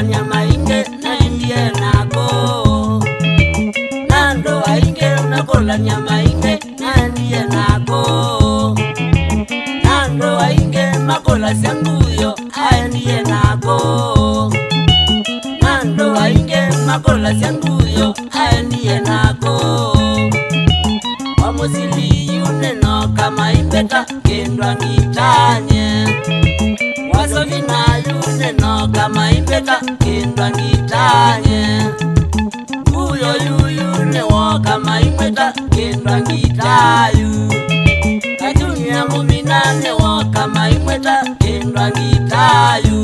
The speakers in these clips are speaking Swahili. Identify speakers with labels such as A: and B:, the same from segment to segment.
A: Nyama inge na indie nako Nando ainge unakola nyama inge na indie nako Nando ainge makola sianguyo aendie nako Nando ainge makola sianguyo aendie nako Wamuzili yuneno kama imbeta kendwa ngitanye Wasovina yuneno kama imbeta kendwa ngitanye Uyo yuyunewo kama imbeta kendwa ngitayu Kajunya muminanewo kama imbeta kendwa ngitayu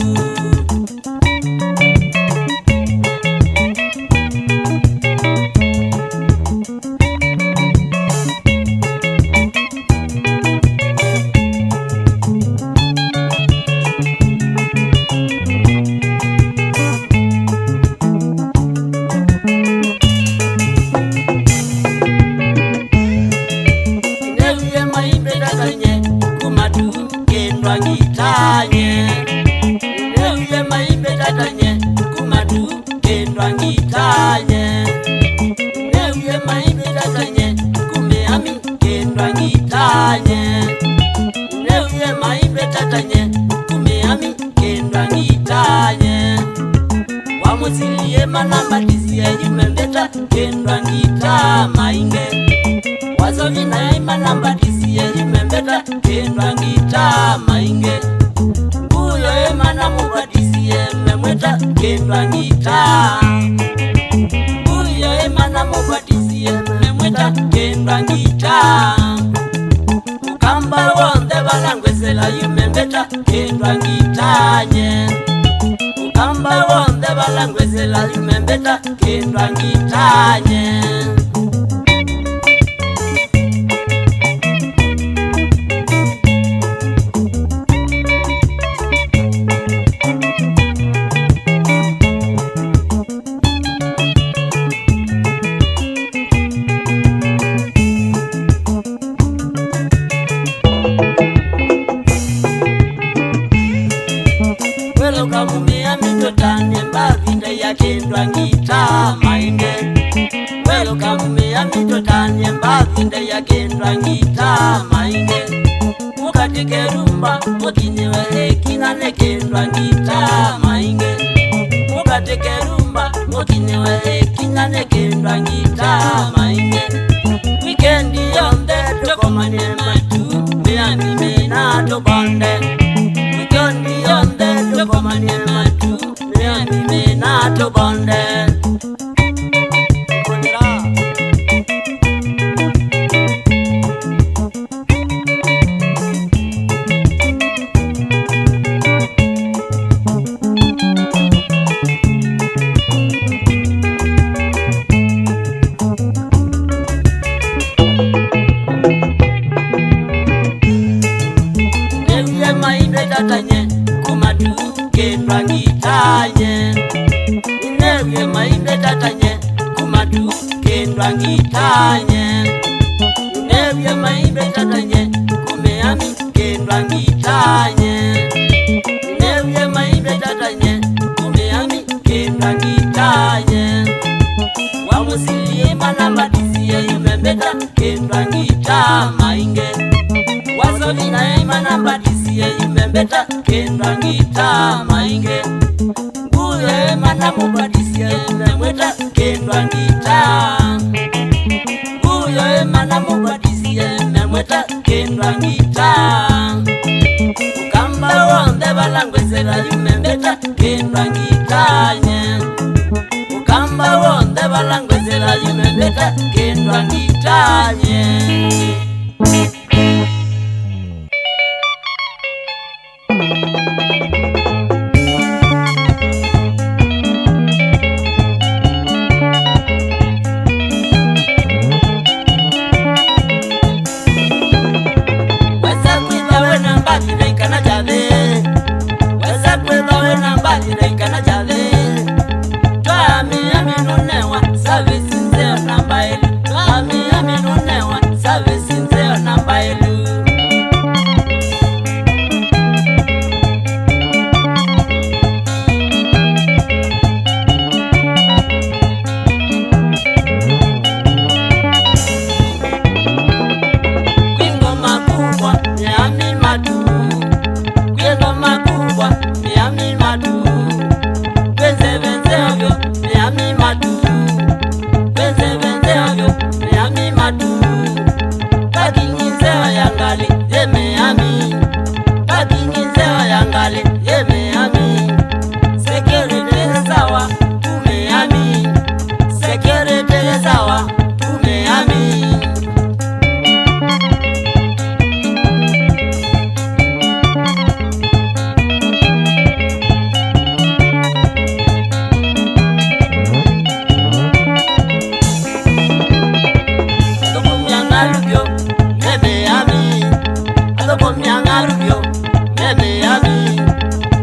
A: Ngitanye Neuye maimbe tatanye kumadu kendwa ngitanye Neuye maimbe tatanye kumeami kendwa ngitanye Neuye maimbe tatanye kumeami kendwa ngitanye Wamuzilie manambatizie yumembeta kendwa ngita mainge Wazovina imanambatizie yumembeta kendwa ngita mainge Uyo emana mubatizie memweta kendwa ngita Uyo emana mubatizie memweta kendwa ngita Ukamba wonde balangwezela yumembeta kendwa ngitanye Ukamba wonde balangwezela yumembeta kendwa ngitanye Kamumia mitotane mbavinde ya kendwa ngita mainge Welo kamumia mitotane mbavinde ya kendwa ngita mainge Mukatike rumba mukinyewe hekina ne kendwa ngita mainge Mukatike rumba mukinyewe hekina ne kendwa ngita mainge Weekendi yonde tokomanye matu Miami mena tobonde Weekendi yonde tokomanye matu Miami mena tobonde Tatanye kumadu kendwa ngitanye Inewe maimbe tatanye kumadu kendwa ngitanye Inewe maimbe tatanye kumeami kendwa ngitanye Inewe maimbe tatanye kumeami kendwa ngitanye Wamusilie manambatizie yumembeta kendwa ngita mainge Wazovina imanambatizie yumembeta kendwa ngita mainge Uye manambatizie yumembeta kendwa ngita Uye manambatizie yumembeta kendwa ngita Ukamba wonde balangwezela yumembeta kendwa ngitanye Ukamba wonde balangwezela yumembeta kendwa ngitanye yangali yemeami kakinginzeo yangali yemeami security sawa umeami security sawa umeami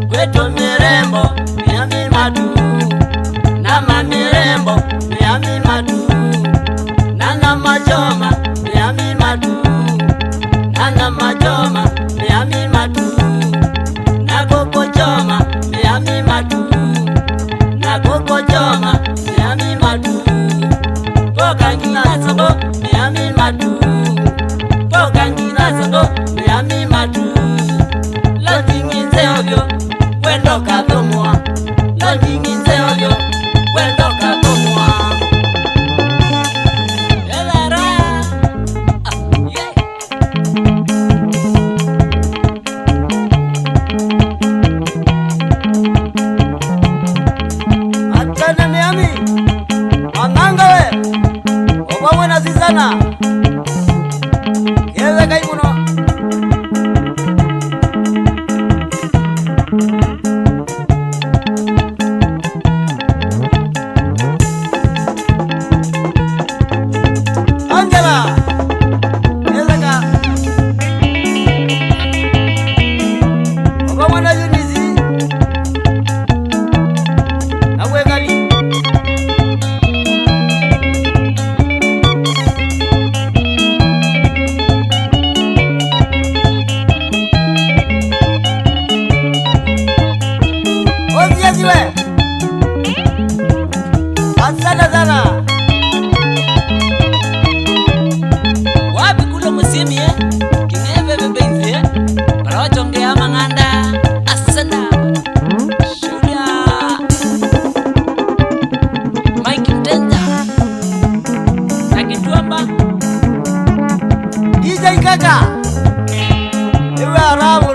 A: Kwetu mirembo miami madu nama mirembo miami madu nana majoma miami madu nana majoma miami madu na koko joma miami madu na koko joma miami madu koka ngina sabo miami madu koka ngina sabo miami madu lodinginze ovyo wendo kathomwa lodinginze ovyo wendo kathomwa elara yeah. Atana miami ananga we obamwe na zizana yeze kaimuno asante sana wapi kulo musimi kineve bebenzi para chongea manganda asana shuria Mike Tenda akituamba DJ Kaka iwe arabu